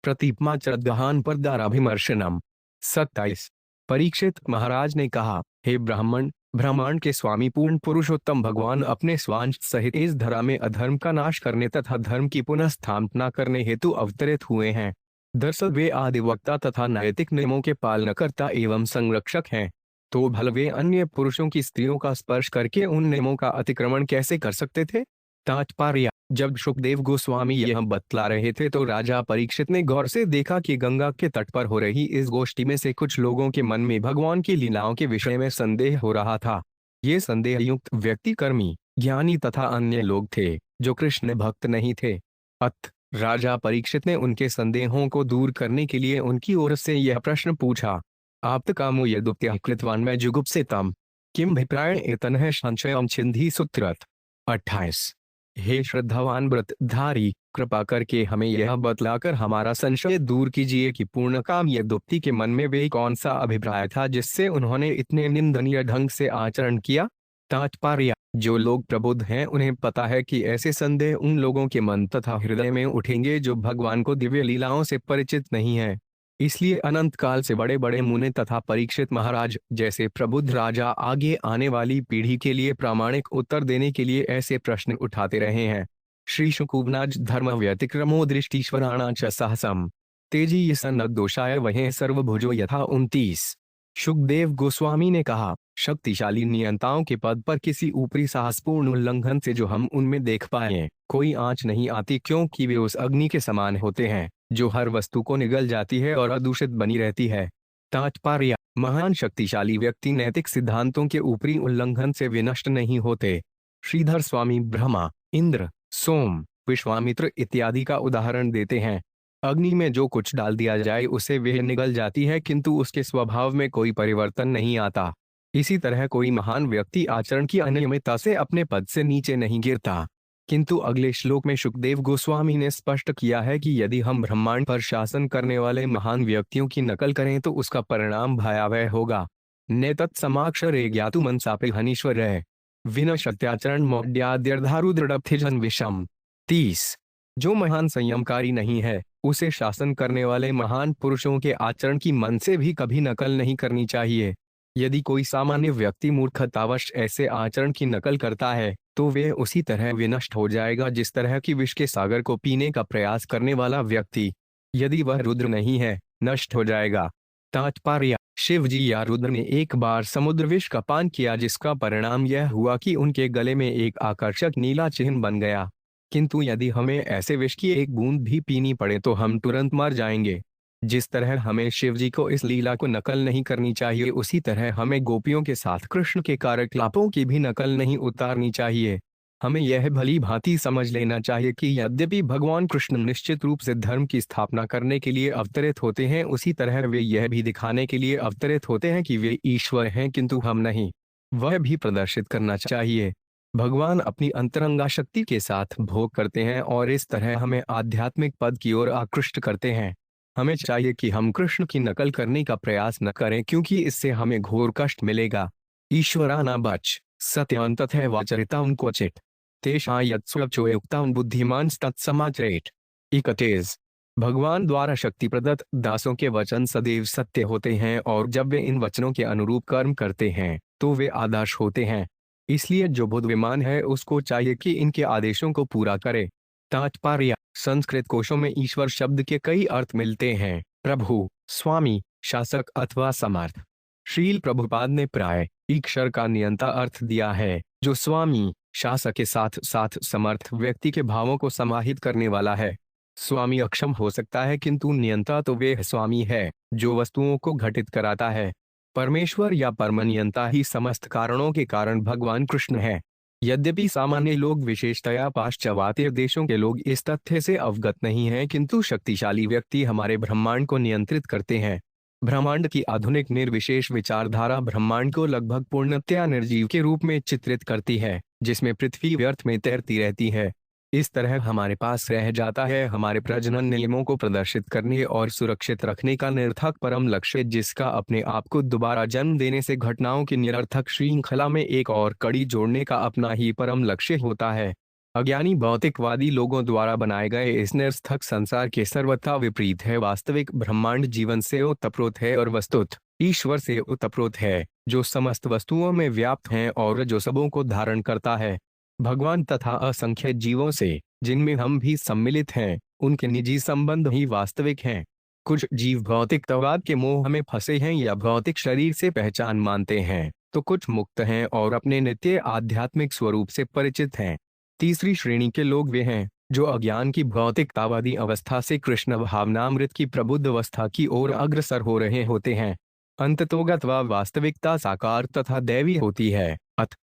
प्रतीपमा चरदगहान पर दाराभिमर्शनम। 27। परीक्षित महाराज ने कहा, हे ब्राह्मण, ब्रह्मांड के स्वामी पूर्ण पुरुषोत्तम भगवान अपने स्वांश सहित इस धरा में अधर्म का नाश करने तथा धर्म की पुनः स्थापना करने हेतु अवतरित हुए हैं। दरअसल वे आदिवक्ता तथा नैतिक नियमों के पालनकर्ता एवं संरक्षक हैं। तो भला वे अन्य पुरुषों की स्त्रियों का स्पर्श करके उन नियमों का अतिक्रमण कैसे कर सकते थे? तात्पर्य: जब शुकदेव गोस्वामी यह बतला रहे थे तो राजा परीक्षित ने गौर से देखा कि गंगा के तट पर हो रही इस गोष्ठी में से कुछ लोगों के मन में भगवान की लीलाओं के विषय में संदेह हो रहा था। ये संदेह युक्त व्यक्ति कर्मी, ज्ञानी तथा अन्य लोग थे जो कृष्ण भक्त नहीं थे। अत राजा परीक्षित ने उनके संदेहों को दूर करने के लिए उनकी ओर से यह प्रश्न पूछा: आप्तकामो यदुक्त्या कृतवान् मैं जुगुप्सितम् किम भिप्रायण एतन्ह संशयं छिन्धि सूत्रत्। 28। हे श्रद्धावान व्रतधारी, कृपा करके हमें यह बतलाकर हमारा संशय दूर कीजिए कि पूर्णकाम यदुक्ति के मन में वे कौन सा अभिप्राय था जिससे उन्होंने इतने निंदनीय ढंग से आचरण किया। तात्पर्य: जो लोग प्रबुद्ध हैं उन्हें पता है कि ऐसे संदेह उन लोगों के मन तथा हृदय में उठेंगे जो भगवान को दिव्य लीलाओं से परिचित नहीं है। इसलिए अनंत काल से बड़े बड़े मुनि तथा परीक्षित महाराज जैसे प्रबुद्ध राजा आगे आने वाली पीढ़ी के लिए प्रामाणिक उत्तर देने के लिए ऐसे प्रश्न उठाते रहे हैं। श्री शुकुवनाज धर्म व्यतिक्रमो दृष्टीश्वराणा च सहसम तेजी सन दोषाय वहे सर्वभुजो यथा 29। शुकदेव गोस्वामी ने कहा, शक्तिशाली नियंताओं के पद पर किसी ऊपरी साहसपूर्ण उल्लंघन से जो हम उनमें देख पाए कोई आंच नहीं आती, क्योंकि वे उस अग्नि के समान होते हैं जो हर वस्तु को निगल जाती है और अदूषित बनी रहती है। तात्पर्य: महान शक्तिशाली व्यक्ति नैतिक सिद्धांतों के ऊपरी उल्लंघन से विनष्ट नहीं होते। श्रीधर स्वामी ब्रह्मा, इंद्र, सोम, विश्वामित्र इत्यादि का उदाहरण देते हैं। अग्नि में जो कुछ डाल दिया जाए उसे वह निगल जाती है, किंतु उसके स्वभाव में कोई परिवर्तन नहीं आता। इसी तरह कोई महान व्यक्ति आचरण की अनियमितता से अपने पद से नीचे नहीं गिरता। किंतु अगले श्लोक में शुकदेव गोस्वामी ने स्पष्ट किया है कि यदि हम ब्रह्मांड पर शासन करने वाले महान व्यक्तियों की नकल करें तो उसका परिणाम भयावह होगा। नेतत् समाक्षरे ज्ञातु मनसापे हनीश्वर विनशत्याचरण मौड्याद्यर्धारु दृढ़प्थिजन विषम। 30। जो महान संयमकारी नहीं है उसे शासन करने वाले महान पुरुषों के आचरण की मन से भी कभी नकल नहीं करनी चाहिए। यदि कोई सामान्य व्यक्ति मूर्खतावश ऐसे आचरण की नकल करता है तो वे उसी तरह विनष्ट हो जाएगा जिस तरह की विष के सागर को पीने का प्रयास करने वाला व्यक्ति, यदि वह रुद्र नहीं है, नष्ट हो जाएगा। तात्पर्य: शिव जी या रुद्र ने एक बार समुद्र विष का पान किया जिसका परिणाम यह हुआ कि उनके गले में एक आकर्षक नीला चिन्ह बन गया। किंतु यदि हमें ऐसे विष की एक बूंद भी पीनी पड़े तो हम तुरंत मर जाएंगे। जिस तरह हमें शिव जी को इस लीला को नकल नहीं करनी चाहिए, उसी तरह हमें गोपियों के साथ कृष्ण के कार्यकलापों की भी नकल नहीं उतारनी चाहिए। हमें यह भली भांति समझ लेना चाहिए कि यद्यपि भगवान कृष्ण निश्चित रूप से धर्म की स्थापना करने के लिए अवतरित होते हैं, उसी तरह वे यह भी दिखाने के लिए अवतरित होते हैं कि वे ईश्वर हैं, किंतु हम नहीं। वह भी प्रदर्शित करना चाहिए। भगवान अपनी अंतरंगा शक्ति के साथ भोग करते हैं और इस तरह हमें आध्यात्मिक पद की ओर आकृष्ट करते हैं। हमें चाहिए कि हम कृष्ण की नकल करने का प्रयास न करें, क्योंकि इससे हमें घोर कष्ट मिलेगा। ईश्वराना बच सत्यान तथा वाचरितां क्वचित तेषां यत्स्वचोयुक्तां बुद्धिमान् तत्समाचरेत्। 31। भगवान द्वारा शक्ति प्रदत्त दासों के वचन सदैव सत्य होते हैं और जब वे इन वचनों के अनुरूप कर्म करते हैं तो वे आदर्श होते हैं। इसलिए जो बुद्धिमान है उसको चाहिए कि इनके आदेशों को पूरा करे। तात्पर्य: संस्कृत कोशों में ईश्वर शब्द के कई अर्थ मिलते हैं: प्रभु, स्वामी, शासक अथवा समर्थ। श्रील प्रभुपाद ने प्राय ईश्वर का नियंता अर्थ दिया है, जो स्वामी, शासक के साथ साथ समर्थ व्यक्ति के भावों को समाहित करने वाला है। स्वामी अक्षम हो सकता है, किंतु नियंता तो वे स्वामी है जो वस्तुओं को घटित कराता है। परमेश्वर या परमनियंता ही समस्त कारणों के कारण भगवान कृष्ण है। यद्यपि सामान्य लोग, विशेषतया पाश्चात्य देशों के लोग, इस तथ्य से अवगत नहीं हैं, किंतु शक्तिशाली व्यक्ति हमारे ब्रह्मांड को नियंत्रित करते हैं। ब्रह्मांड की आधुनिक निर्विशेष विचारधारा ब्रह्मांड को लगभग पूर्णतया निर्जीव के रूप में चित्रित करती है, जिसमें पृथ्वी व्यर्थ में तैरती रहती है। इस तरह हमारे पास रह जाता है हमारे प्रजनन नियमों को प्रदर्शित करने और सुरक्षित रखने का निरर्थक परम लक्ष्य, जिसका अपने आप को दोबारा जन्म देने से घटनाओं की निरर्थक श्रृंखला में एक और कड़ी जोड़ने का अपना ही परम लक्ष्य होता है। अज्ञानी भौतिकवादी लोगों द्वारा बनाए गए इस निरर्थक संसार के सर्वथा विपरीत है। वास्तविक ब्रह्मांड जीवन से ओतप्रोत है और वस्तुत ईश्वर से ओतप्रोत है, जो समस्त वस्तुओं में व्याप्त है और जो सबों को धारण करता है। भगवान तथा असंख्य जीवों से, जिनमें हम भी सम्मिलित हैं, उनके निजी संबंध ही वास्तविक हैं। कुछ जीव भौतिकतावाद के मोह में फंसे हैं या भौतिक शरीर से पहचान मानते हैं, तो कुछ मुक्त हैं और अपने नित्य आध्यात्मिक स्वरूप से परिचित हैं। तीसरी श्रेणी के लोग वे हैं जो अज्ञान की भौतिकतावादी अवस्था से कृष्ण भावनामृत की प्रबुद्ध अवस्था की ओर अग्रसर हो रहे होते हैं। अंततोगत व वास्तविकता साकार तथा दैवी होती है।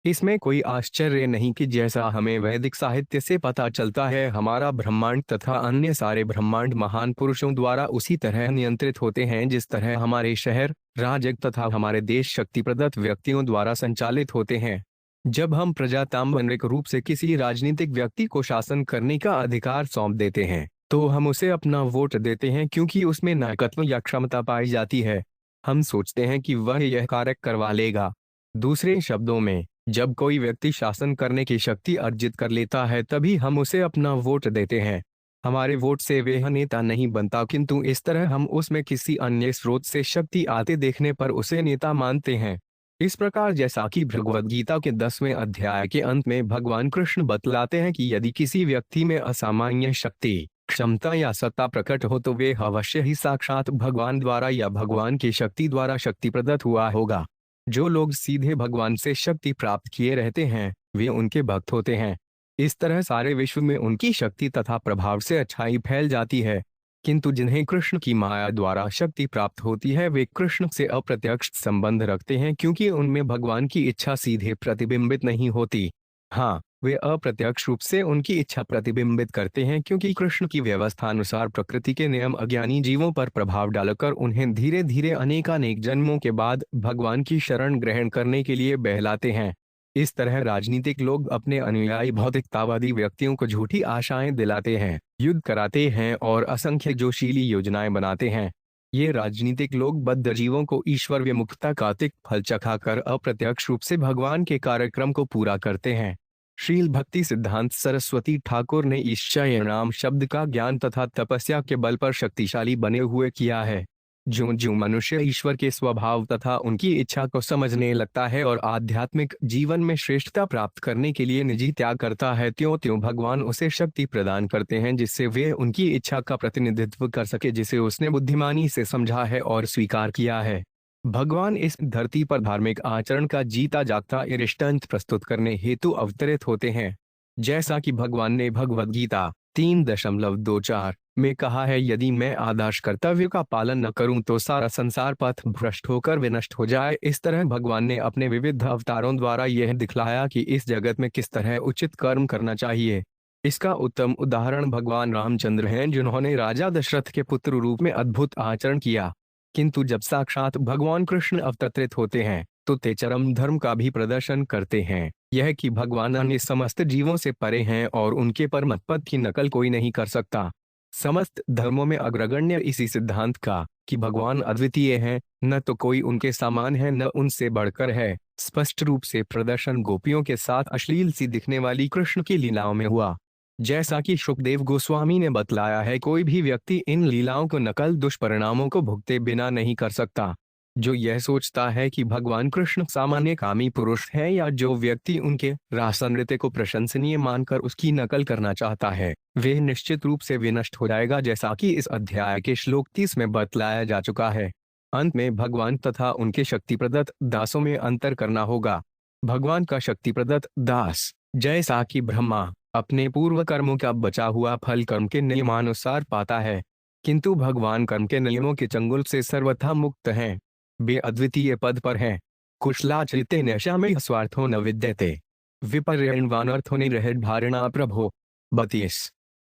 इसमें कोई आश्चर्य नहीं कि जैसा हमें वैदिक साहित्य से पता चलता है, हमारा ब्रह्मांड तथा अन्य सारे ब्रह्मांड महान पुरुषों द्वारा उसी तरह नियंत्रित होते हैं जिस तरह हमारे शहर, राज्य तथा हमारे देश शक्ति प्रदत्त व्यक्तियों द्वारा संचालित होते हैं। जब हम प्रजातांत्रिक रूप से किसी राजनीतिक व्यक्ति को शासन करने का अधिकार सौंप देते हैं, तो हम उसे अपना वोट देते हैं क्योंकि उसमें नायकत्व या क्षमता पाई जाती है। हम सोचते हैं कि वह यह कार्य करवा लेगा। दूसरे शब्दों में, जब कोई व्यक्ति शासन करने की शक्ति अर्जित कर लेता है तभी हम उसे अपना वोट देते हैं। हमारे वोट से वह नेता नहीं बनता, किंतु इस तरह हम उसमें किसी अन्य स्रोत से शक्ति आते देखने पर उसे नेता मानते हैं। इस प्रकार जैसा कि भगवद गीता के 10वें अध्याय के अंत में भगवान कृष्ण बतलाते हैं कि यदि किसी व्यक्ति में असामान्य शक्ति, क्षमता या सत्ता प्रकट हो तो वे अवश्य ही साक्षात भगवान द्वारा या भगवान की शक्ति द्वारा शक्ति प्रदत्त हुआ होगा। जो लोग सीधे भगवान से शक्ति प्राप्त किए रहते हैं वे उनके भक्त होते हैं। इस तरह सारे विश्व में उनकी शक्ति तथा प्रभाव से अच्छाई फैल जाती है। किंतु जिन्हें कृष्ण की माया द्वारा शक्ति प्राप्त होती है वे कृष्ण से अप्रत्यक्ष संबंध रखते हैं क्योंकि उनमें भगवान की इच्छा सीधे प्रतिबिंबित नहीं होती। हाँ, वे अप्रत्यक्ष रूप से उनकी इच्छा प्रतिबिंबित करते हैं क्योंकि कृष्ण की व्यवस्था अनुसार प्रकृति के नियम अज्ञानी जीवों पर प्रभाव डालकर उन्हें धीरे धीरे अनेकानेक जन्मों के बाद भगवान की शरण ग्रहण करने के लिए बहलाते हैं। इस तरह राजनीतिक लोग अपने अनुयायी भौतिकतावादी व्यक्तियों को झूठी आशाएं दिलाते हैं, युद्ध कराते हैं और असंख्य जोशीली योजनाएं बनाते हैं। ये राजनीतिक लोग बद्ध जीवों को ईश्वर विमुखता का तिक्त फल चखाकर अप्रत्यक्ष रूप से भगवान के कार्यक्रम को पूरा करते हैं। श्रील भक्ति सिद्धांत सरस्वती ठाकुर ने ईश्वर नाम शब्द का ज्ञान तथा तपस्या के बल पर शक्तिशाली बने हुए किया है। ज्यों ज्यों मनुष्य ईश्वर के स्वभाव तथा उनकी इच्छा को समझने लगता है और आध्यात्मिक जीवन में श्रेष्ठता प्राप्त करने के लिए निजी त्याग करता है, त्यों त्यों भगवान उसे शक्ति प्रदान करते हैं जिससे वे उनकी इच्छा का प्रतिनिधित्व कर सके जिसे उसने बुद्धिमानी से समझा है और स्वीकार किया है। भगवान इस धरती पर धार्मिक आचरण का जीता जागता दृष्टांत प्रस्तुत करने हेतु अवतरित होते हैं। जैसा कि भगवान ने भगवद गीता 3.24 में कहा है, यदि मैं आदर्श कर्तव्य का पालन न करूं तो सारा संसार पथ भ्रष्ट होकर विनष्ट हो जाए। इस तरह भगवान ने अपने विविध अवतारों द्वारा यह दिखलाया कि इस जगत में किस तरह उचित कर्म करना चाहिए। इसका उत्तम उदाहरण भगवान रामचंद्र हैं जिन्होंने राजा दशरथ के पुत्र रूप में अद्भुत आचरण किया। किंतु जब साक्षात भगवान कृष्ण अवतरित होते हैं तो ते चरम धर्म का भी प्रदर्शन करते हैं, यह कि भगवान अन्य समस्त जीवों से परे हैं और उनके परम पद की नकल कोई नहीं कर सकता। समस्त धर्मों में अग्रगण्य इसी सिद्धांत का कि भगवान अद्वितीय हैं, न तो कोई उनके समान है न उनसे बढ़कर है, स्पष्ट रूप से प्रदर्शन गोपियों के साथ अश्लील सी दिखने वाली कृष्ण की लीलाओं में हुआ। जैसा कि शुकदेव गोस्वामी ने बतलाया है, कोई भी व्यक्ति इन लीलाओं को नकल दुष्परिणामों को भुगते बिना नहीं कर सकता। जो यह सोचता है कि भगवान कृष्ण सामान्य कामी पुरुष है या जो व्यक्ति उनके रासा नृत्य को प्रशंसनीय मानकर उसकी नकल करना चाहता है, वह निश्चित रूप से विनष्ट हो जाएगा, जैसा कि इस अध्याय के श्लोक 30 में बतलाया जा चुका है। अंत में भगवान तथा उनके शक्ति प्रदत्त दासों में अंतर करना होगा। भगवान का शक्ति प्रदत्त दास जैसा कि ब्रह्मा अपने पूर्व कर्मों का बचा हुआ फल कर्म के नियमानुसार पाता है, किंतु भगवान कर्म के नियमों के चंगुल से सर्वथा मुक्त हैं। वे अद्वितीय पद पर हैं। कुशलाचरिते नैषामेव स्वार्थो न विद्यते विपर्यणवानर्थो निरहित धारणा प्रभो। 32।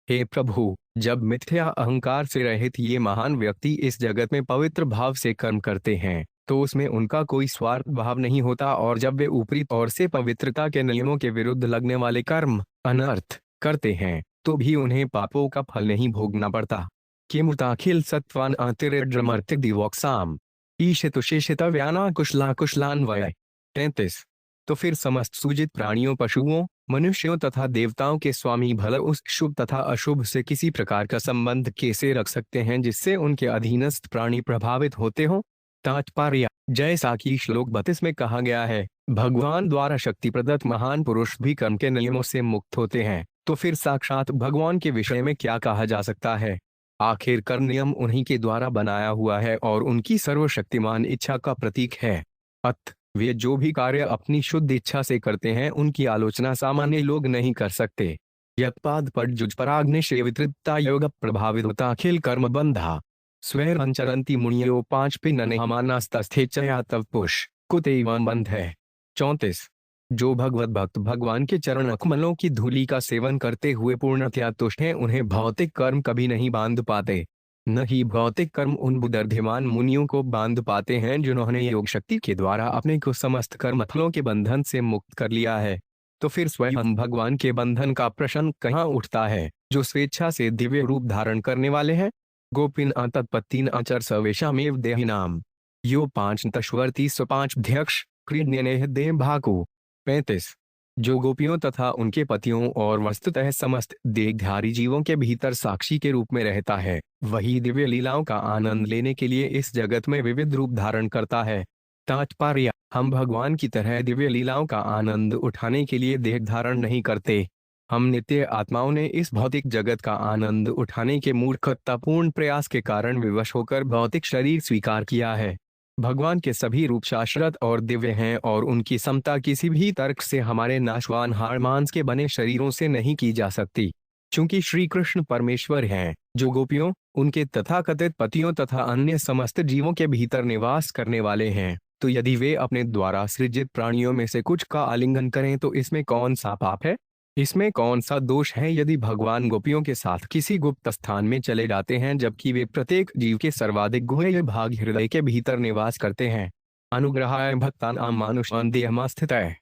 हे प्रभु, जब मिथ्या अहंकार से रहित ये महान व्यक्ति इस जगत में पवित्र भाव से कर्म करते हैं तो उसमें उनका कोई स्वार्थ भाव नहीं होता, और जब वे ऊपरी तौर से पवित्रता के नियमों के विरुद्ध लगने वाले कर्म अनर्थ करते हैं तो भी उन्हें पापों का फल नहीं भोगना पड़ता। किमुताखिल सत्वान अतिरिद्रमर्तिक दिवोक्साम ईशितुशेषित व्याना कुशला कुशलान्वय। 33। तो फिर समस्त सूजित प्राणियों, पशुओं, मनुष्यों तथा देवताओं के स्वामी भला उस शुभ तथा अशुभ से किसी प्रकार का संबंध कैसे रख सकते हैं जिससे उनके अधीनस्थ प्राणी प्रभावित होते हों। तात्पर्य, जैसा कि श्लोक 32 में कहा गया है, भगवान द्वारा शक्ति प्रदत्त महान पुरुष भी कर्म के नियमों से मुक्त होते हैं, तो फिर साक्षात भगवान के विषय में क्या कहा जा सकता है। आखिरकार नियम उन्हीं के द्वारा बनाया हुआ है और उनकी सर्वशक्तिमान इच्छा का प्रतीक है। अत वे जो भी कार्य अपनी शुद्ध इच्छा से करते हैं उनकी आलोचना सामान्य लोग नहीं कर सकते। यत्पाद पर जुजपराग्निशे वितृप्ता योग प्रभाविता अखिल कर्म बंधा स्वैरंचरंती मुनियो पांच पिन हमानास्तस्थे चया तव पुष कुतैवं बंध है। 34। जो भगवत भक्त भगवान के चरण कमलों की धूलि का सेवन करते हुए पूर्णतया तुष्ट हैं उन्हें भौतिक कर्म कभी नहीं बांध पाते। न ही भौतिक कर्म उन बुद्धिमान मुनियों को बांध पाते हैं जिन्होंने योग शक्ति के द्वारा अपने को समस्त कर्म फलों के बंधन से मुक्त कर लिया है। तो फिर स्वयं भगवान के बंधन का प्रश्न कहाँ उठता है जो स्वेच्छा से दिव्य रूप धारण करने वाले हैं। गोपिन तत्पत्तीन आचर सवेशामेव देहि नाम यो 5 तश्वर्ती स्वपांचध्यक्ष क्रीडनेह दे भाकु। 35। जो गोपियों तथा उनके पतियों और वस्तुतः समस्त देहधारी जीवों के भीतर साक्षी के रूप में रहता है वही दिव्य लीलाओं का आनंद लेने के लिए इस जगत में विविध रूप धारण करता है। तात्पर्य, हम भगवान की तरह दिव्य लीलाओं का आनंद उठाने के लिए देह धारण नहीं करते। हम नित्य आत्माओं ने इस भौतिक जगत का आनंद उठाने के मूर्खतापूर्ण प्रयास के कारण विवश होकर भौतिक शरीर स्वीकार किया है। भगवान के सभी रूप शाश्वत और दिव्य हैं और उनकी समता किसी भी तर्क से हमारे नाशवान हाड़ मांस के बने शरीरों से नहीं की जा सकती। चूंकि श्री कृष्ण परमेश्वर हैं जो गोपियों, उनके तथाकथित पतियों तथा अन्य समस्त जीवों के भीतर निवास करने वाले हैं, तो यदि वे अपने द्वारा सृजित प्राणियों में से कुछ का आलिंगन करें तो इसमें कौन सा पाप है, इसमें कौन सा दोष है। यदि भगवान गोपियों के साथ किसी गुप्त स्थान में चले जाते हैं जबकि वे प्रत्येक जीव के सर्वाधिक गुह्य भाग हृदय के भीतर निवास करते हैं। अनुग्रहाय भक्तानां मानुषान् देहमास्थितः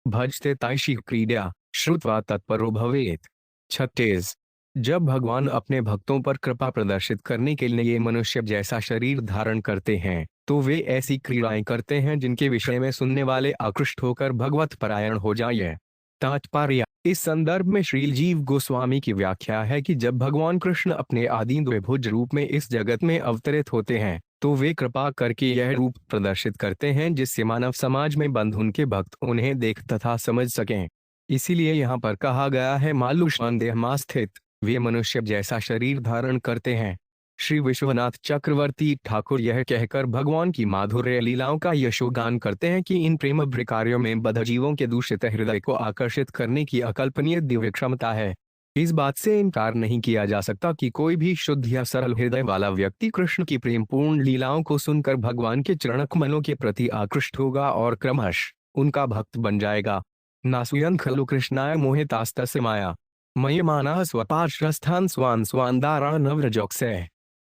भजते ताइशी क्रीडा श्रुत्वा तत्परो भवेत्। 36। जब भगवान अपने भक्तों पर कृपा प्रदर्शित करने के लिए मनुष्य जैसा शरीर धारण करते हैं तो वे ऐसी क्रीड़ाएं करते हैं जिनके विषय में सुनने वाले आकृष्ट होकर भगवत परायण हो जाएं। तात्पर्य, इस संदर्भ में श्रील जीव गोस्वामी की व्याख्या है कि जब भगवान कृष्ण अपने आदि द्विभुज रूप में इस जगत में अवतरित होते हैं तो वे कृपा करके यह रूप प्रदर्शित करते हैं जिससे मानव समाज में बंध उनके भक्त उन्हें देख तथा समझ सकें। इसीलिए यहाँ पर कहा गया है मालुषान् देहमास्थित, वे मनुष्य जैसा शरीर धारण करते हैं। श्री विश्वनाथ चक्रवर्ती ठाकुर यह कहकर भगवान की माधुर्य लीलाओं का यशोगान करते हैं कि इन प्रेम कार्यों में बद्ध जीवों के दूषित हृदय को आकर्षित करने की अकल्पनीय दिव्य क्षमता है। इस बात से इनकार नहीं किया जा सकता कि कोई भी शुद्ध या सरल हृदय वाला व्यक्ति कृष्ण की प्रेमपूर्ण लीलाओं को सुनकर भगवान के चरण कमलों के प्रति आकृष्ट होगा और क्रमश उनका भक्त बन जाएगा। नासुयन खलु कृष्णाय मोहितास्तस्य माया मयमाना स्वपार्श्वस्थान स्वान स्वांदारा नव्रजोक्से।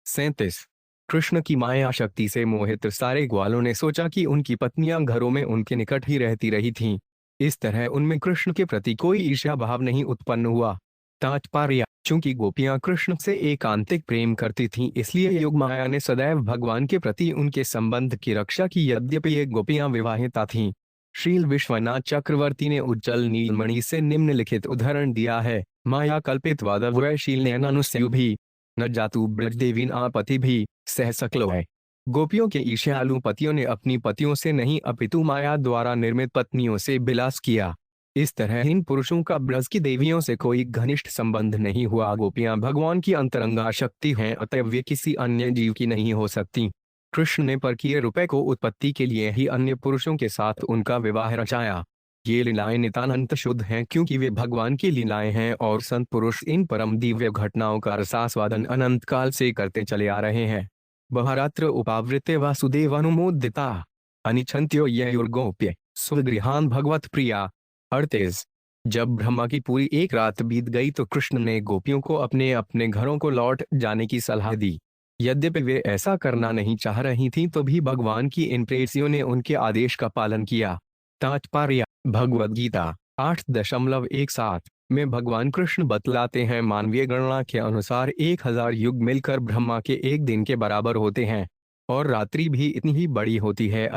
37। कृष्ण की माया शक्ति से मोहित सारे ग्वालों ने सोचा कि उनकी पत्नियां घरों में उनके निकट ही रहती रही थीं। इस तरह उनमें कृष्ण के प्रति कोई ईर्ष्या भाव नहीं उत्पन्न हुआ। तात्पर्य, चूंकि गोपियां कृष्ण से एकांतिक प्रेम करती थीं इसलिए योग माया ने सदैव भगवान के प्रति उनके संबंध की रक्षा की। यद्यपि ये गोपियां विवाहिता थीं। श्रील विश्वनाथ चक्रवर्ती ने उज्जवल नीलमणि से निम्नलिखित उदाहरण दिया है। माया कल्पित वादवैशील नैनानुस्यु भी न जातु ब्रजदेवीन आपति भी सह सकलो है। गोपियों के ईर्ष्यालु पतियों ने अपनी पतियों से नहीं अपितु माया द्वारा निर्मित पत्नियों से विलास किया। इस तरह इन पुरुषों का ब्रज की देवियों से कोई घनिष्ठ संबंध नहीं हुआ। गोपियां भगवान की अंतरंगा शक्ति हैं, अतएव वे किसी अन्य जीव की नहीं हो सकती। कृष्ण ने परकीय रुपए को उत्पत्ति के लिए ही अन्य पुरुषों के साथ उनका विवाह रचाया। ये लीलाएं नितानंत शुद्ध हैं क्योंकि वे भगवान की लीलाएं हैं और संत पुरुष इन परम दिव्य घटनाओं का रसास्वादन अनंत काल से करते चले आ रहे हैं। बहरात्र उपावृत्ते वासुदेव अनुमोदिता अनिच्छन्त्यो ययुर्गोप्य स्वगृहान भगवत प्रिया। 38। जब ब्रह्मा की पूरी एक रात बीत गई तो कृष्ण ने गोपियों को अपने अपने घरों को लौट जाने की सलाह दी। यद्यपि वे ऐसा करना नहीं चाह रही थीं तो भी भगवान की इन प्रेयसियों ने उनके आदेश का पालन किया। तात्पर्य, भगवद गीता 8.17 में भगवान कृष्ण बतलाते हैं मानवीय गणना के अनुसार 1000 युग मिलकर ब्रह्मा के एक दिन के बराबर होते हैं और रात्रि भी इतनी ही बड़ी होती है।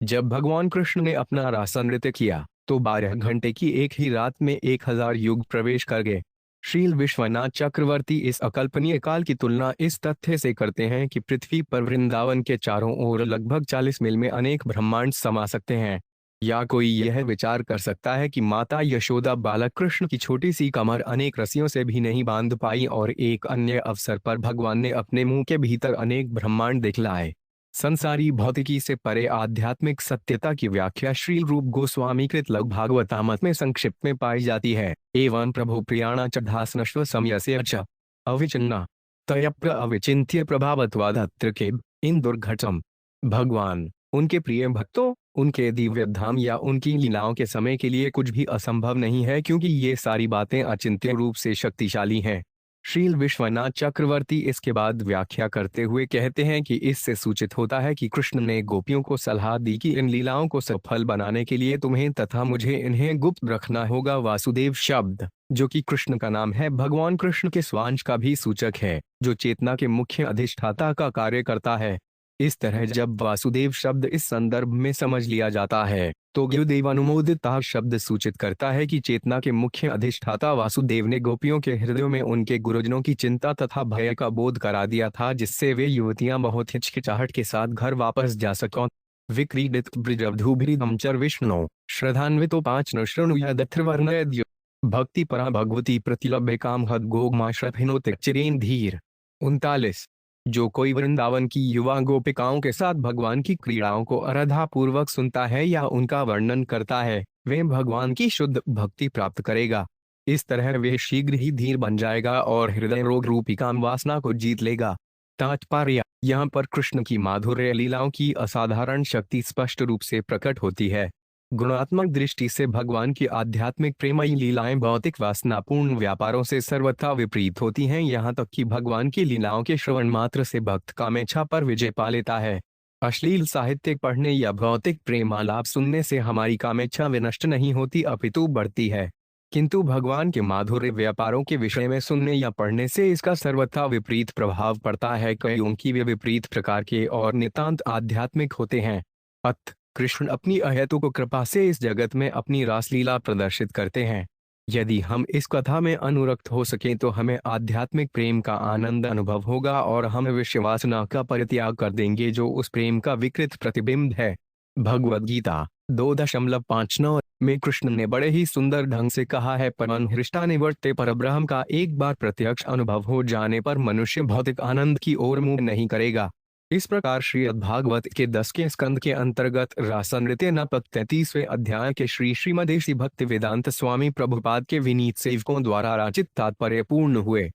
जब भगवान कृष्ण ने अपना रास नृत्य किया तो 12 घंटे की एक ही रात में 1000 युग प्रवेश कर गए। श्रील विश्वनाथ चक्रवर्ती इस अकल्पनीय काल की तुलना इस तथ्य से करते हैं कि पृथ्वी पर वृंदावन के चारों ओर लगभग 40 मील में अनेक ब्रह्मांड समा सकते हैं। या कोई यह विचार कर सकता है कि माता यशोदा बालक कृष्ण की छोटी सी कमर अनेक रस्सियों से भी नहीं बांध पाई और एक अन्य अवसर पर भगवान ने अपने मुंह के भीतर अनेक ब्रह्मांड दिखलाए। संसारी भौतिकी से परे आध्यात्मिक सत्यता की व्याख्या श्रील रूप गोस्वामी कृत लघु भागवतामृत में संक्षिप्त में पाई जाती है। एवं प्रभु प्रियाणा चढ़ासनश्व समयस्य च अविचिन्ना तयप्र अविचिन्त्य प्रभावत्वादत्र के इन दुर्घटम। भगवान, उनके प्रिय भक्तों, उनके दिव्य धाम या उनकी लीलाओं के समय के लिए कुछ भी असंभव नहीं है, क्योंकि ये सारी बातें अचिंत्य रूप से शक्तिशाली हैं। श्रील विश्वनाथ चक्रवर्ती इसके बाद व्याख्या करते हुए कहते हैं कि इससे सूचित होता है कि कृष्ण ने गोपियों को सलाह दी कि इन लीलाओं को सफल बनाने के लिए तुम्हें तथा मुझे इन्हें गुप्त रखना होगा। वासुदेव शब्द, जो कि कृष्ण का नाम है, भगवान कृष्ण के स्वांश का भी सूचक है, जो चेतना के मुख्य अधिष्ठाता का कार्य करता है। इस तरह जब वासुदेव शब्द इस संदर्भ में समझ लिया जाता है तो गुरुदेव अनुमोदिता शब्द सूचित करता है कि चेतना के मुख्य अधिष्ठाता वासुदेव ने गोपियों के हृदयों में उनके गुरुजनों की चिंता तथा भय का बोध करा दिया था, जिससे वे युवतियां बहुत हिचकिचाहट के साथ घर वापस जा सकों। विक्रीडित ब्रजवधूभिरिदमचर विष्णु श्रद्धान्वितो पांच न शृणुयादथर्वर्णयद्य भक्ति परा भगवती प्रतिलभ्य काम हद गोगमाश्रभिनोतिक चिरेन धीर। 39। जो कोई वृंदावन की युवा गोपिकाओं के साथ भगवान की क्रीड़ाओं को अरधा पूर्वक सुनता है या उनका वर्णन करता है, वे भगवान की शुद्ध भक्ति प्राप्त करेगा। इस तरह वे शीघ्र ही धीर बन जाएगा और हृदय रोग रूपी काम वासना को जीत लेगा। तात्पर्य, यहाँ पर कृष्ण की माधुर्य लीलाओं की असाधारण शक्ति स्पष्ट रूप से प्रकट होती है। गुणात्मक दृष्टि से भगवान की आध्यात्मिक प्रेमयी लीलाएं भौतिक वासनापूर्ण व्यापारों से सर्वथा विपरीत होती हैं, यहाँ तक कि भगवान की लीलाओं के श्रवण मात्र से भक्त कामेच्छा पर विजय पा लेता है। अश्लील साहित्य पढ़ने या भौतिक प्रेमालाप सुनने से हमारी कामेच्छा विनष्ट नहीं होती, अपितु बढ़ती है। किंतु भगवान के माधुर्य व्यापारों के विषय में सुनने या पढ़ने से इसका सर्वथा विपरीत प्रभाव पड़ता है, क्योंकि वे विपरीत प्रकार के और नितांत आध्यात्मिक होते हैं। अतः कृष्ण अपनी अहेतुक कृपा से इस जगत में अपनी रासलीला प्रदर्शित करते हैं। यदि हम इस कथा में अनुरक्त हो सकें तो हमें आध्यात्मिक प्रेम का आनंद अनुभव होगा और हम विश्ववासना का परित्याग कर देंगे, जो उस प्रेम का विकृत प्रतिबिंब है। भगवद गीता 2.59 में कृष्ण ने बड़े ही सुंदर ढंग से कहा है, परम हृष्टा निवर्ते परब्रह्म का एक बार प्रत्यक्ष अनुभव हो जाने पर मनुष्य भौतिक आनंद की ओर मुंह नहीं करेगा। इस प्रकार श्रीमद् भागवत के 10वें स्कंद के अंतर्गत रासनृत्य नामक 33वें अध्याय के श्रीमदेशी भक्ति वेदांत स्वामी प्रभुपाद के विनीत सेवकों द्वारा रचित तात्पर्य पूर्ण हुए।